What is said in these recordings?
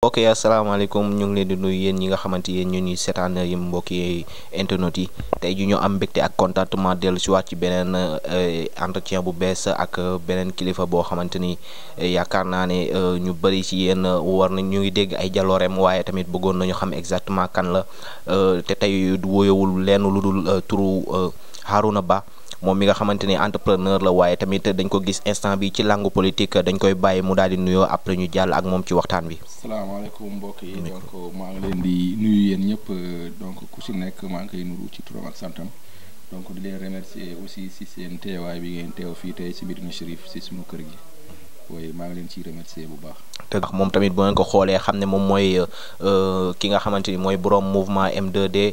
ok asalaamaaleykum ñu ngi leen di nuyu yéen ñi nga xamante yéen ñu ñuy seetaan yi mbokki internet yi tey ji ñu am mbégte ak contentement dellu si waat ci beneen entretien bu bees ak beneen kilifa boo xamante ni yaakaar naa ne ñu bëri ci yéen war nañ ñu ngi dégg ay jalooreem waaye tamit bëggoon nañu xam exactement kan la te tey woyewul lenn lu dul turu Harouna Bah moom mi nga xamante ni entrepreneur la waaye tamit dañ ko gis instant bi ci langue politique dañ koy bàyyi mu daal di nuyoo après ñu jàll ak moom ci waxtaan bi. salaamaaleykum mbokk yi donc maa ngi leen di nuyu yéen ñëpp donc ku si nekk maa ngi koy nuyu ci turam ak santam donc di leen remercier aussi si seen teewaay bi ngeen teew fii tey si Médina Chérif si sunu kër gi waaye maa ngi leen ciy remercier bu baax. te moom tamit bu ngeen ko xoolee xam ne moom mooy ki nga xamante ni mooy borom mouvement M2D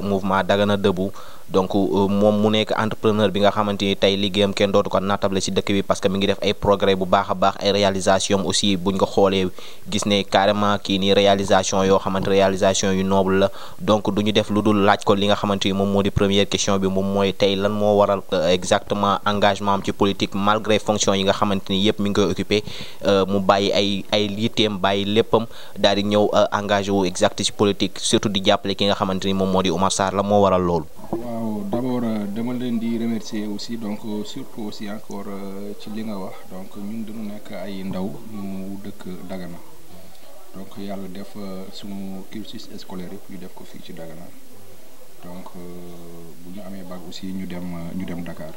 mouvement Dagana Debout donc moom mu nekk entrepreneur bi nga xamante ni tey liggéeyam kenn dootu ko nattable ci dëkk bi parce que mi ngi def ay progrès bu baax a baax ay réalisation aussi buñ ko xoolee gis ne carrément kii nii réalisation yoo xamante réalisation yu noble la donc du ñu def lu dul laaj ko li nga xamante ni moom moo di première question bi moom mooy tey lan moo waral exactement engagement am ci politique malgré fonction yi nga xamante ni yëpp mi ngi koy occupé mu bàyyi ay yitteem bàyyi léppam daal di ñëw engagé wu exact ci politique surtout di jàppale ki nga xamante ni moom moo di Oumar Sarr la moo waral loolu. waaw d'abord dama leen di remercier aussi donc surtout aussi encore ci li nga wax donc ñun dañu nekk ay ndaw ñu dëkk Dagana donc yàlla def suñu cursus scolaire yëpp ñu def ko fii ci Dagana donc bu ñu amee bac aussi ñu dem Dakar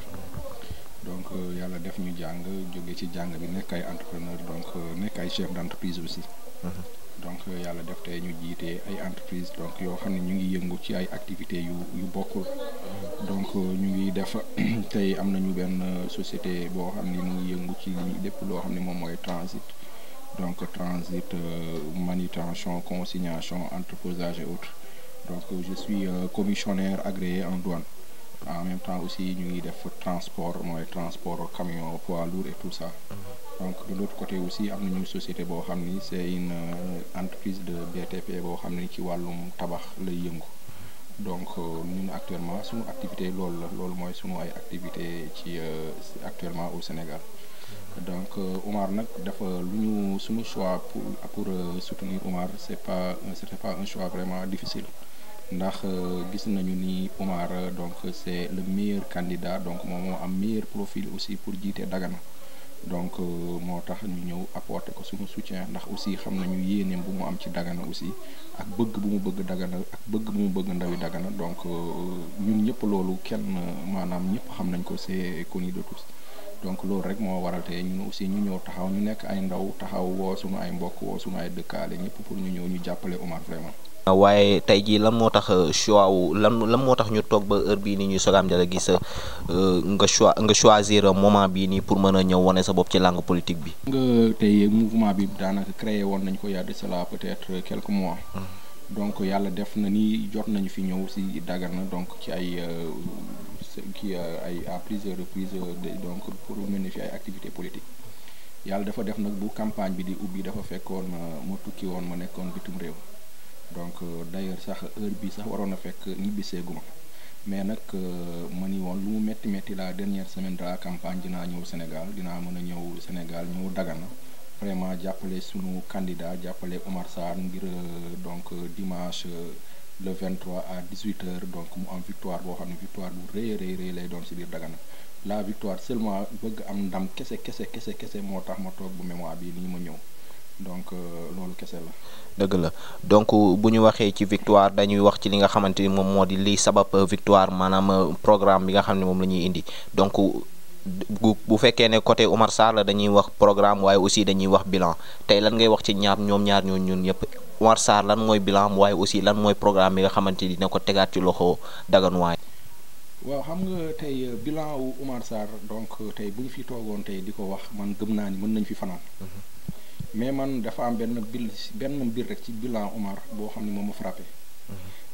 donc yàlla def ñu jàng jóge ci jàng bi nekk ay entrepreneur donc nekk ay chef d'entreprise aussi. donc yàlla def tey ñu jiite ay entreprise donc yoo xam ne ñu ngi yëngu ci ay activités yu bokkul donc ñu ngi def tey am nañu benn société boo xam ne mu ngi yëngu ci lépp loo xam ne moom mooy transit donc transit manutention consignation entreposage et autres donc je suis commissionnaire agréé en douane en même temps aussi ñu ngi def transport mooy transport camion poids lourd et tout ça. donc de l'autre côté aussi am nañu société boo xam ni c'est une entreprise de BTP boo xam ne ci wàllum tabax lay yëngu donc ñun actuellement suñu activité loolu mooy suñu ay activité ci actuellement au Sénégal donc Oumar nag dafa suñu choix pour soutenir Oumar c'était pas un choix vraiment difficile ndax gis nañu ni Oumar donc c'est le meilleur candidat donc moom moo am meilleur profil aussi pour jiite Dagana donc moo tax ñu ñëw apporter ko suñu soutien ndax aussi xam nañu yéeneem bu mu am ci Dagana aussi ak bëgg bu mu bëgg Dagana ak bëgg bu mu bëgg ndawi Dagana donc ñun ñëpp loolu kenn maanaam ñëpp xam nañ ko c'est connu de tous donc loolu rek moo waral te ñun aussi ñu ñëw taxaw ñu nekk ay ndaw taxaw woo suñu ay mbokk woo suñu ay dëkkaale ñëpp pour ñu ñëw ñu jàppale Oumar vraiment. waaye tey jii lan moo tax choix wu lan moo tax ñu toog ba heure bii nii ñuy sogaam dala gis nga choisir moment bii nii pour mën a ñëw wane sa bopp ci langue politique bi. nga tey mouvement bi daanaka créé woon nañ ko y a de cela peut-être quelques mois. donc yàlla def na ni jot nañu fi ñëw si Dagana donc ci ay à plusieurs reprises donc pour mener fi ay activités politiques yàlla dafa def nag bu campagne bi di ubbi dafa fekkoon ma tukki woon ma nekkoon bitum réew. donc d'ailleurs sax heure bi sax waroon na fekk ñibbiseeguma mais nag ma ni woon lu mu métti la dernière semaine de la campagne dinaa ñëw Sénégal dinaa mën a ñëw Sénégal ñëw Dagana vraiment jàppale sunu candidat jàppale Oumar Sarr ngir donc dimanche le 23 à 18h donc mu am victoire boo xam ne victoire bu rëy lay doon ci biir Dagana la victoire seulement bëgg am ndam kese moo tax ma toog bu mémoire bi ni ma ñëw. donc loolu kese la. dëgg la donc bu ñu waxee ci victoire dañuy wax ci li nga xamante ni moom moo di liy sabab victoire maanaam programme bi nga xam ne moom la ñuy indi donc bu fekkee ne côté Oumar Sarr la dañuy wax programme waaye aussi dañuy wax bilan tey lan ngay wax ci ñoom ñaar ñun ñëpp Oumar Sarr lan mooy bilan waaye aussi lan mooy programme bi nga xamante ni dina ko tegaat ci loxo Daganuwaay. waaw xam nga tey bilan wu Oumar Sarr donc tey bu ñu fi toogoon tey di ko wax man gëm naa ni mën nañ fi fanaan. mais man dafa am benn mbir rek ci bilan Oumar boo xam ne moom ma frappé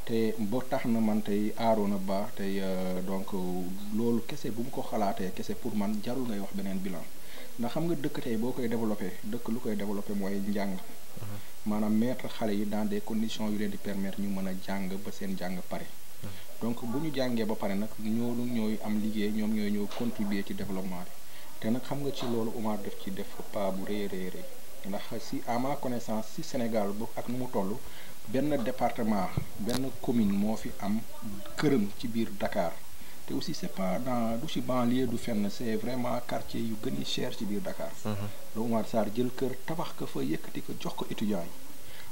te ba tax na man tey Harouna Bah tey donc loolu kese bu mu ko xalaatee kese pour man jarul ngay wax beneen bilan ndax xam nga dëkk tey boo koy développé dëkk lu koy développé mooy njàng maanaam mettre xale yi dans des conditions yu leen di permettre ñu mën a jàng ba seen jàng pare donc bu ñu jàngee ba pare nag ñooy am liggéey ñoom ñooy ñëw contribuer ci développement bi te nag xam nga ci loolu Oumar def ci def pas bu rëy ndax si à ma connaissance si Sénégal bu ak nu mu toll benn département benn commune moo fi am këram ci biir Dakar te aussi c'est pas dans du ci banlieue du fenn c'est vraiment quartier yu gën a cher ci biir Dakar. la Oumar Sarr jël kër tabax ko fa yëkkati ko jox ko étudiants yi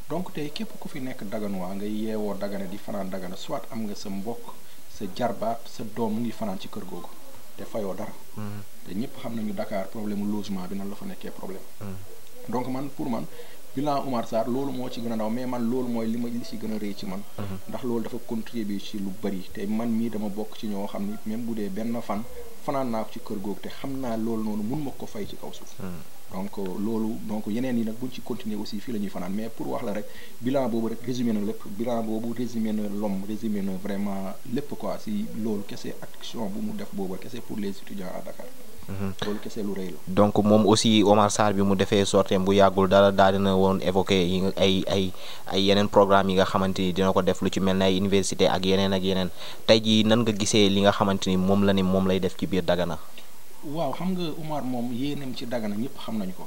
donc tey képp ku fi nekk Daganois nga yeewoo Dagana di fanaan Dagana soit am nga sa mbokk sa jarbaat sa doom mu ngi fanaan ci kër googu te fayoo dara. te ñëpp xam nañu Dakar problème mu logement bi nan la fa nekkee problème. donc man pour man bilan Oumar Sarr loolu moo ci gën a ndaw mais man loolu mooy li ci gën a rëy ci man. ndax loolu dafa contribuer ci lu bari te man mii dama bokk ci ñoo xam ni même bu dee benn fanaan naa ko ci kër googu te xam naa loolu noonu mun ma ko fay ci kaw suuf. donc loolu donc yeneen yi nag buñ ci continuer aussi fii la ñuy fanaan mais pour wax la rek bilan boobu rek résumé na lépp bilan boobu résumé na l'homme résumé na vraiment lépp quoi si loolu kese action bu mu def boobu kese pour les étudiants à Dakar. loolu kese lu rëy la. donc moom aussi Oumar Sarr bi mu defee sorteem bu yàggul dara daal dina woon évoqué yi ay yeneen programme yi nga xamante ni dina ko def lu ci mel ne ay université ak yeneen tey jii nan nga gisee li nga xamante ni moom la ne moom lay def ci biir Dagana. waaw xam nga Oumar moom yéenam ci Dagana ñëpp xam nañu ko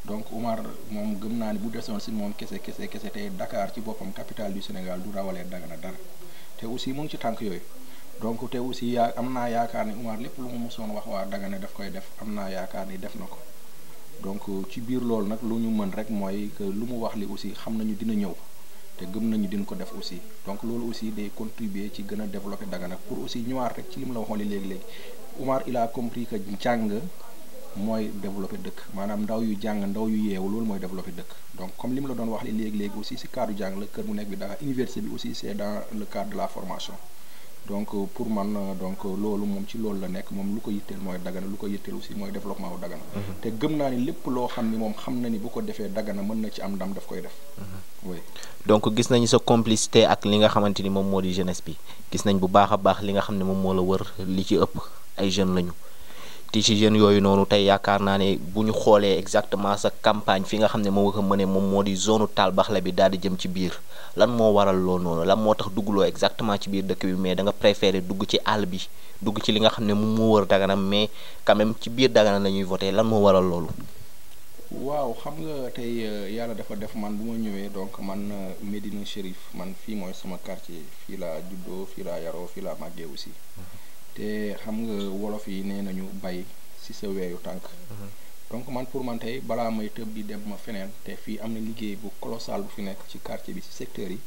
donc Oumar moom gëm naa ni bu desoon si moom kese tey Dakar ci boppam capitale du Sénégal du rawalee Dagana dara te aussi mu ngi ci tànk yooyu donc te aussi am naa yaakaar ni Oumar lépp lu mu mosoon wax waa Dagana daf koy def am naa yaakaar ni def na ko donc ci biir loolu nag lu ñu mën rek mooy que lu mu wax li aussi xam nañu dina ñëw te gëm nañu dina ko def aussi donc loolu aussi day contribuer ci gën a développer Dagana pour aussi ñëwaat rek ci li mu la waxoon léegi Oumar il a compris que jàng mooy développer dëkk maanaam ndaw yu jàng ndaw yu yeewu loolu mooy développer dëkk donc comme li mu la doon wax léegi aussi si cadre jàng la kër mu nekk bi Dakar université bi aussi c'est dans le cadre de la formation donc pour man donc loolu moom ci loolu la nekk moom lu ko yitteel mooy Dagana lu ko yitteel aussi mooy développement wu Dagana te gëm naa ni lépp loo xam ni moom xam na ni bu ko defee Dagana mën na ci am ndam daf koy def oui. donc gis nañu sa complicité ak li nga xamante ni moom moo di jeunesse bi gis nañ bu baax a baax li nga xam ne moom moo la wër li ci ëpp ay jeunes lañu te ci jeunes yooyu noonu tey yaakaar naa ne bu ñu xoolee exactement sa campagne fi nga xam ne moo ko mëne moom moo di zone Tall Baxle bi daal di jëm ci biir lan moo waral loolu noonu lan moo tax dugguloo exactement ci biir dëkk bi mais da nga préféré dugg ci àll bi dugg ci li nga xam ne moom moo wër Dagana mais quand même ci biir Dagana la ñuy voté lan moo waral loolu. waaw xam nga tey yàlla dafa def man bu ma ñëwee donc man Médina Chérif man fii mooy sama quartier fii laa juddoo fii laa yaroo fii laa màggee aussi. te xam nga wolof yi nee nañu bay ci sa weeyu tànk donc man pour man tey balaa may tëb di dem ma feneen te fii am na liggéey bu colossal bu fi nekk ci quartier bi ci secteur yi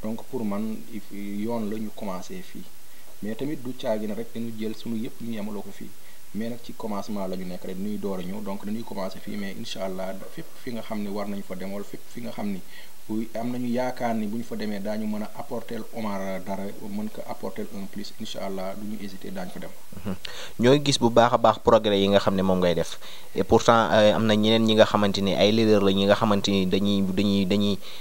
donc pour man yoon la ñu commencé fii mais tamit du caagi na rek dañu jël suñu yëpp ñu yemaloo ko fii mais nag ci commencement la ñu nekk rek nuy door a ñëw donc dañuy commencé fii mais incha allah fépp fi nga xam ni war nañu fa dem wala fépp fi nga xam ni am nañu yaakaar ni bu ñu fa demee daañu mën a apporter Oumar dara mën ko apporter un plus incha allah du ñu hésiter daañu fa dem. ñooy gis bu baax a baax progrès yi nga xam ne moom ngay def et pourtant am na ñeneen ñi nga xamante ni ay leader la ñi nga xamante ni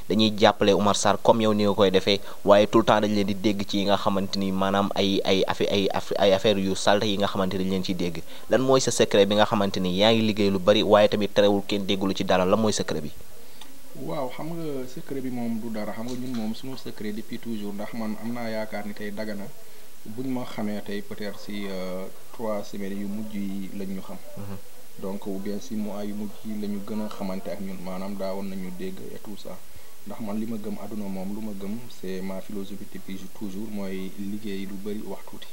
dañuy jàppale Oumar Sarr comme yow ni nga koy defee waaye tout le temps dañ leen di dégg ci yi nga xamante ni maanaam ay affaire yu salte yi nga xamante ni dañ leen ciy dégg lan mooy sa secret bi nga xamante ni yaa ngi liggéey lu bari waaye tamit terewul kenn déggulu ci dara lan mooy secret bi. waaw xam nga secret bi moom du dara xam nga ñun moom suñu secret depuis toujours ndax man am naa yaakaar ni tey Dagana buñ ma xamee tey peut-être si 3 semaines yu mujj yi lañ ñu xam donc ou bien 6 mois yu mujj yi la ñu gën a xamante ak ñun maanaam daawoon nañu dégg et tout ça ndax man li ma gëm àdduna moom lu ma gëm c'est ma philosophie depuis toujours mooy liggéey lu bari wax tuuti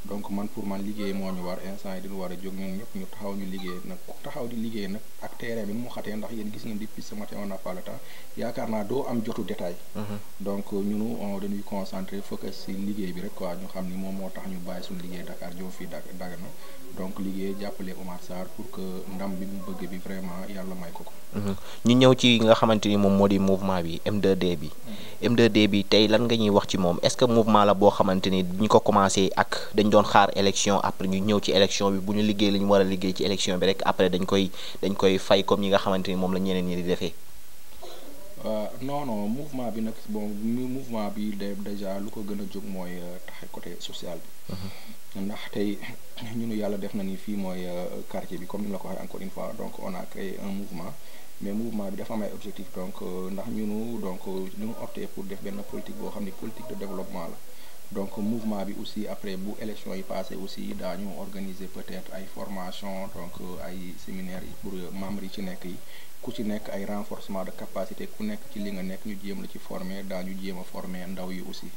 donc man pour man liggéey moo ñu war instant yi diñu war a jóg ñun ñëpp ñu taxaw ñu liggéey nag ku taxaw di liggéey nag ak terrain bi nu mu xatee ndax yéen gis ngeen depuis ce matin on n'a pas le temps yaakaar naa doo am jotu détail donc ñunu dañuy concentré focus ci liggéey bi rek quoi ñu xam ni moom moo tax ñu bàyyi suñu liggéey Dakar jow fii Dagana donc liggéey jàppale Oumar Sarr pour que ndam bi mu bëgg bi vraiment yàlla may ko ko ñu ñëw ci nga xamante ni moom moo di mouvement bi M2D bi M2D bi tey lan nga ñuy wax ci moom est-ce que mouvement la boo xamante ni ñu ko commencé ak dañ doon xaar élection après ñu ñëw ci élection bi bu ñu liggéey li ñu war a liggéey ci élection bi rek après dañ koy fay comme ñi nga xamante ni moom la ñeneen ñi di defee. non mouvement bi nag bon mouvement bi déjà lu ko gën a jóg mooy taxe côté social bi ndax tey ñunu yàlla def na ni fii mooy quartier bi comme ni la ko waxee encore une fois donc on a créé un mouvement mais mouvement bi dafa am ay objectif donc ndax ñunu opté pour def benn politique boo xam ni politique de développement la donc mouvement bi aussi après bu élection yi passé aussi daañu organiser peut-être ay formation donc ay séminaires yi pour membres yi ci nekk yi ku ci nekk ay renforcement de capacité ku nekk ci li nga nekk ñu jéem la ci former daañu jéem a former ndaw yi aussi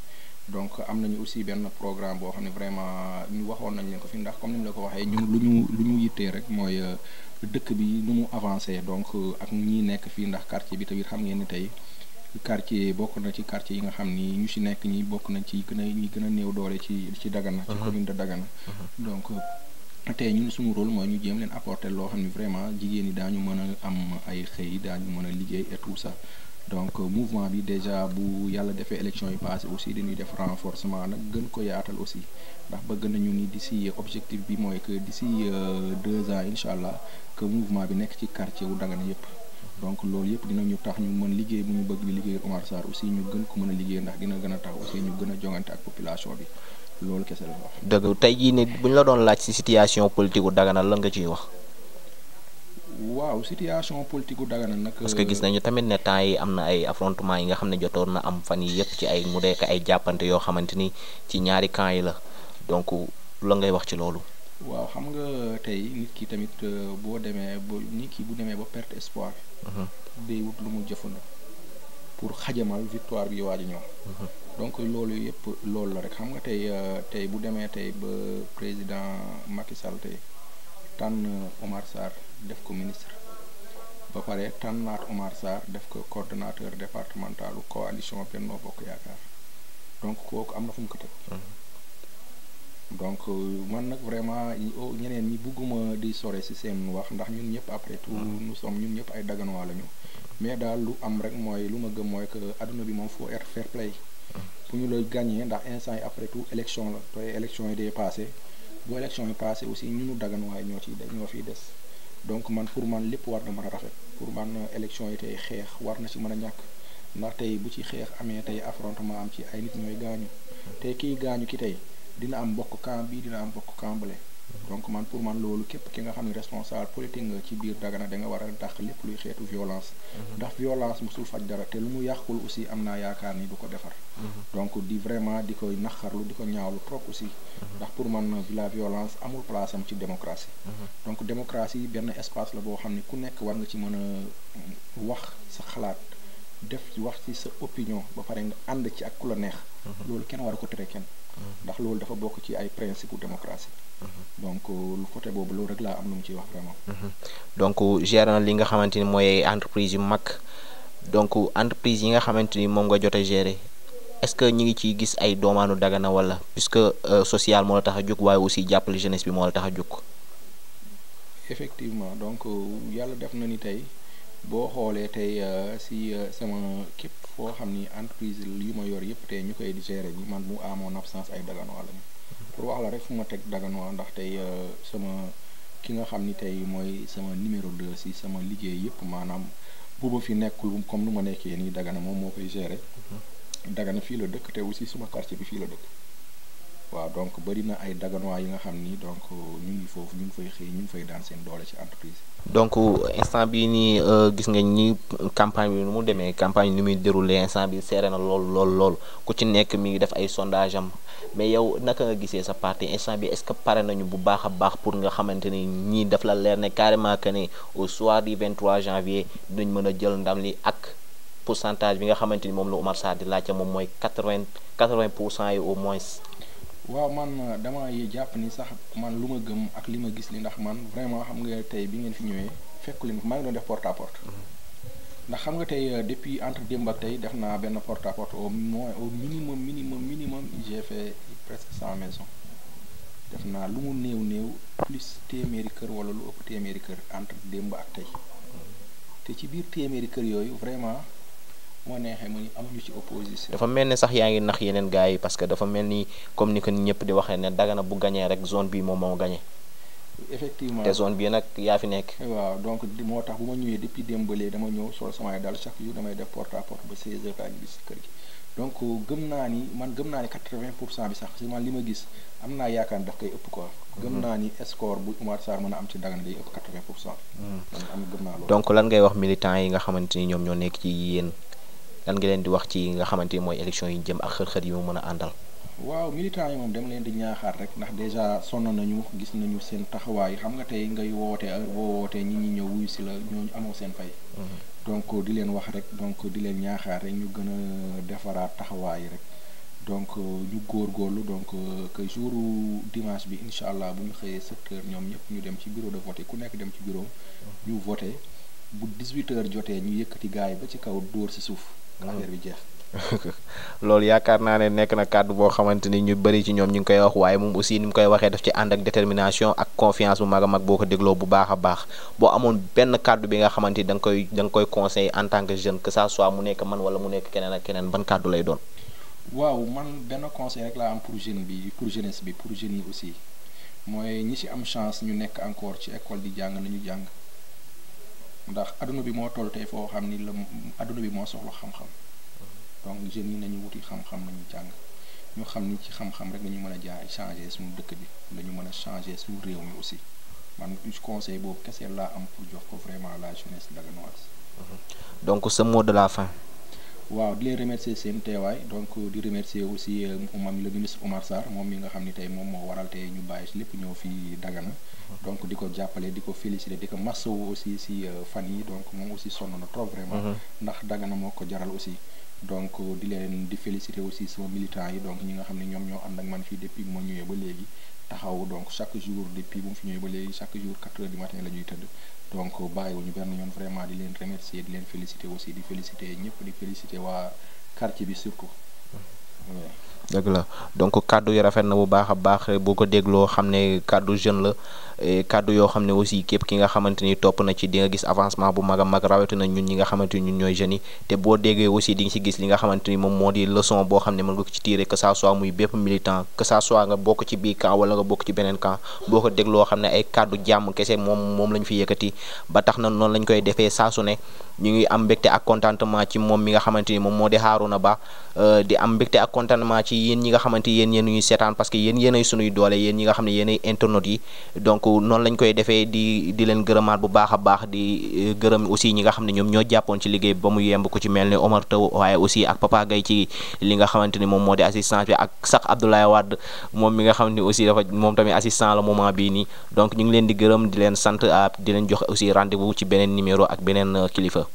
donc am nañu aussi benn programme boo xam ne vraiment ñu waxoon nañ leen ko fi ndax comme ni mu la ko waxee ñun lu ñu yittee rek mooy dëkk bi nu mu avancé donc ak ñi nekk fii ndax quartier bi tamit xam ngeen ni tey quartier bokk na ci quartier yi nga xam ni ñu ci nekk ñi bokk nañ ci ñi gën a néew doole ci Dagana ci commune de Dagana donc tey ñun suñu rôle mooy ñu jéem leen apporter loo xam ni vraiment jigéen ñi daañu mën a am ay xëy daañu mën a liggéey et tout ça donc mouvement bi déjà bu yàlla defee élection yi passé aussi dañuy def renforcement nag gën ko yaatal aussi ndax bëgg nañu ni d'ici objectif bi mooy que d'ici 2 ans incha allah que mouvement bi nekk ci quartier wu Dagana yépp donc loolu yëpp dinañu tax ñu mën liggéey bu ñu bëgg di liggéey Omar Sarr aussi ñu gën ko mën a liggéey ndax dina gën a tax aussi ñu gën a jongante ak population bi loolu kese la wax. dëgg tey jii ne bu ñu la doon laaj ci situation politique gu Dagana lan nga ciy wax. waaw situation politique gu Dagana nag. parce que gis nañu tamit ne temps yi am na ay affrontement yi nga xam ne jotoon na am fan yi yëpp ci ay mu nekk ay jàppante yoo xamante ni ci ñaari camp yi la donc la ngay wax ci loolu. waaw xam nga tey nit ki tamit boo demee nit ki bu demee ba perte espoir. day wut lu mu jëfandu pour xajamal victoire bi waaj a ñëw. donc loolu yëpp loolu la rek xam nga tey bu demee tey ba président Macky Sall tey tànn Omar Sarr def ko ministre ba pare tànnaat Omar Sarr def ko coordonnateur départementalu coalition Benno Bokk Yaakaar donc kooku am na fu mu ko teg. donc man nag vraiment ñeneen ñi bugguma di sore ci seen wax ndax ñun ñëpp après tout nous sommes ñun ñëpp ay Daganois lañu mais daal lu am rek mooy lu ma gëm mooy que adduna bi moom faut être fair play pour ñu lay gagner ndax instant yi après tout élection la te élection yi day passé bu élection yi passé aussi ñunu Daganois ñoo fiy des donc man pour man lépp war na mën a rafet pour man élection yi tey xeex war na ci mën a ñàkk ndax tey bu ci xeex amee tey affrontement am ci ay nit ñooy gaañu tey kiy gaañu ki tey dina am bokk camp bi dina am bokk camp bële donc man pour man loolu képp ki nga xam ne responsable politique nga ci biir Dagana da nga war a dàq lépp luy xeetu violence ndax violence musul faj dara te lu mu yàqul aussi am naa yaakaar ni du ko defar donc di vraiment di koy naxarlu di ko ñaawlu trop aussi ndax pour man la violence amul place am ci démocratie donc démocratie benn espace la boo xam ne ku nekk war nga ci mën a wax sa xalaat def wax ci sa opinion ba pare nga ànd ci ak ku la neex loolu kenn war a ko tere kenn ndax loolu dafa bokk ci ay principe démocratie donc côté boobu loolu rek laa am lu mu ciy wax vraiment donc gérer na li nga xamante ni mooy entreprise yu mag donc entreprise yi nga xamante ni moom nga jot a gérer est-ce que ñu ngi ciy gis ay doomaanu Dagana wala puisque social moo la tax a jóg waaye aussi jàppale jeunesse bi moo la tax a jóg. effectivement donc yàlla def na ni tey boo xoolee tey si sama képp foo xam ni entreprise yu ma yor yëpp tey ñu koy di gérer ji man mu amoon absence ay Daganois lañu pour wax la rek fu ma teg Daganois ndax tey sama ki nga xam ni tey mooy sama numéro 2 si sama liggéey yëpp maanaam bu ma fi nekkul comme nu ma nekkee nii Dagana moom moo koy gérer Dagana fii la dëkk te aussi suma quartier bi fii la dëkk waaw donc bëri na ay Daganois yi nga xam ni donc ñu ngi foofu ñu ngi fay xëy ñu ngi fay daan seen doole ci entreprise. donc instant bii nii gis nga ñi campagne bi nu mu demee campagne ni muy déroulé instant bi seere na lool ku ci nekk mi ngi def ay sondage am mais yow naka nga gisee sa parti instant bi est-ce que pare nañu bu baax a baax pour nga xamante ni ñii daf la leer ne carrément que ne au soir du 23 janvier dinañ mën a jël ndam li ak pourcentage bi nga xamante ni moom la Omar Sarr di laajte moom mooy 80% yi au moins. waaw man dama jàpp ni sax man lu ma gëm ak li ma gis li ndax man vraiment xam nga tey bi ngeen fi ñëwee fekku leen maa ngi doon def porte à porte ndax xam nga tey depuis entre démb ak tey def naa benn porte à porte au moins au minimum j'ai fait presque 100 maisons def naa lu mu néew plus téeméeri kër wala lu ëpp téeméeri kër entre démb ak tey te ci biir téeméeri kër yooyu vraiment moo neexee mu ni amuñu ci opposition. dafa mel ni sax yaa ngi nax yeneen gars yi parce que dafa mel ni comme ni ko ñëpp di waxee ne Dagana bu gañee rek zone bi moom moo gañee. effectivement te zone bi nag yaa fi nekk. waaw donc moo tax bu ma ñëwee depuis démb ba léegi dama ñëw sol samay dal chaque jour damay def porte à porte ba 16h kaa ngi gis kër gi donc gëm naa ni 80% bi sax si man li ma gis am naa yaakaar daf koy ëpp quoi. gëm naa ni score bu Omar Sarr mën a am ci Dagana day ëpp 80%. man gëm naa loolu. donc lan ngay wax militants yi nga xamante ni ñoom ñoo nekk ci yéen. lan nga leen di wax ci nga xamante ni mooy élection yi jëm ak xër-xër yi mu mën a àndal. waaw militants yi moom dem leen di ñaaxaat rek ndax déjà sonn nañu gis nañu seen taxawaay xam nga tey ngay woote heure boo wootee ñi ñi ñëw wuyu si la ñooñu amoo seen fay. donc di leen wax rek donc di leen ñaaxaar rek ñu gën a defaraat taxawaay rek donc ñu góorgóorlu donc que jour dimanche bi incha allah bu ñu xëyee 7h ñoom ñëpp ñu dem ci bureau de vote ku nekk dem ci bureau ñu voté bu 18h jotee ñu yëkkati gaay ba ci kaw dóor si suuf. affaire bi jeex. loolu yaakaar naa ne nekk na kàddu boo xamante ni ñu bëri ci ñoom ñu ngi koy wax waaye moom aussi ni mu koy waxee daf ci ànd ak détermination ak confiance bu mag a mag boo ko dégloo bu baax a baax boo amoon benn kàddu bi nga xamante ni da nga koy conseiller en tant que jeune que ça soit mu nekk man wala mu nekk keneen ak keneen ban kàddu lay doon. waaw man benn conseil rek laa am pour jeune bi pour jeunesse bi pour jeunes yi aussi mooy ñi ci am chance ñu nekk encore ci école di jàng nañu jàng ndax adduna bi moo toll tey foo xam ni la adduna bi moo soxla xam-xam. donc jeunes yi nañu wuti xam-xam nañu jàng ñu xam ni ci xam-xam rek nañu mën a jaay changer suñu dëkk bi lañu mën a changer suñu réew mi aussi man conseil boobu kese laa am pour jox ko vraiment la jeunesse daganoise. donc ce mot de la fin. waaw di leen remercier seen teewaay donc di remercier aussi le ministre Oumar Sarr moom mi nga xam ni tey moom moo waral tey ñu bàyyi lépp ñëw fii Dagana donc di ko jàppale di ko féliciter di ko massawu aussi si fan yi donc moom aussi sonn na trop vraiment ndax Dagana moo ko jaral aussi. donc di leen di féliciter aussi sama militants yi donc ñi nga xam ne ñoom ñoo ànd ak man fii depuis moo ñëwee ba léegi taxaw donc chaque jour depuis bu mu fi ñëwee ba léegi chaque jour 4h du matin la ñuy tëdd donc bàyyiwuñu benn yoon vraiment di leen remercier di leen féliciter aussi di féliciter ñëpp di féliciter waa quartier bi surtout. dëgg la donc kàddu yi rafet na bu baax a baax boo ko dégloo xam ne kàddu jeune la kàddu yoo xam ne aussi képp ki nga xamante ni topp na ci di nga gis avancement bu mag a mag rawatina ñun ñi nga xamante ni ñun ñooy jeunes yi te boo déggee aussi di nga ci gis li nga xamante ni moom moo di leçon boo xam ne mën nga ko ci tirer que ça soit muy bépp militant que ça soit nga bokk ci bii camp wala nga bokk ci beneen camp boo ko dégloo xam ne ay kàddu jàmm kese moom lañ fi yëkkati ba tax na noonu lañ koy defee saa su ne ñu ngi am mbégte ak contentement ci moom mi nga xamante ni moom moo di Harouna Ba di am mbégte ak contentement ci yéen ñi nga xamante yéen ñuy seetaan parce que yéenay sunuy doole yéen ñi nga xam ne yéenay internautes yi donc noonu lañ koy defee di leen gërëmaat bu baax a baax di gërëm aussi ñi nga xam ne ñoom ñoo jàppoon ci liggéey ba mu yemb ko ci mel ni Omar Taw waaye aussi ak Papa Gaye ci li nga xamante ni moom moo di assistance bi ak sax Abdoulaye Wade moom mi nga xam ne aussi dafa moom tamit assistant la moment bii nii donc ñu ngi leen di gërëm di leen sant di leen jox aussi rendez-vous ci beneen numéro ak beneen kilifa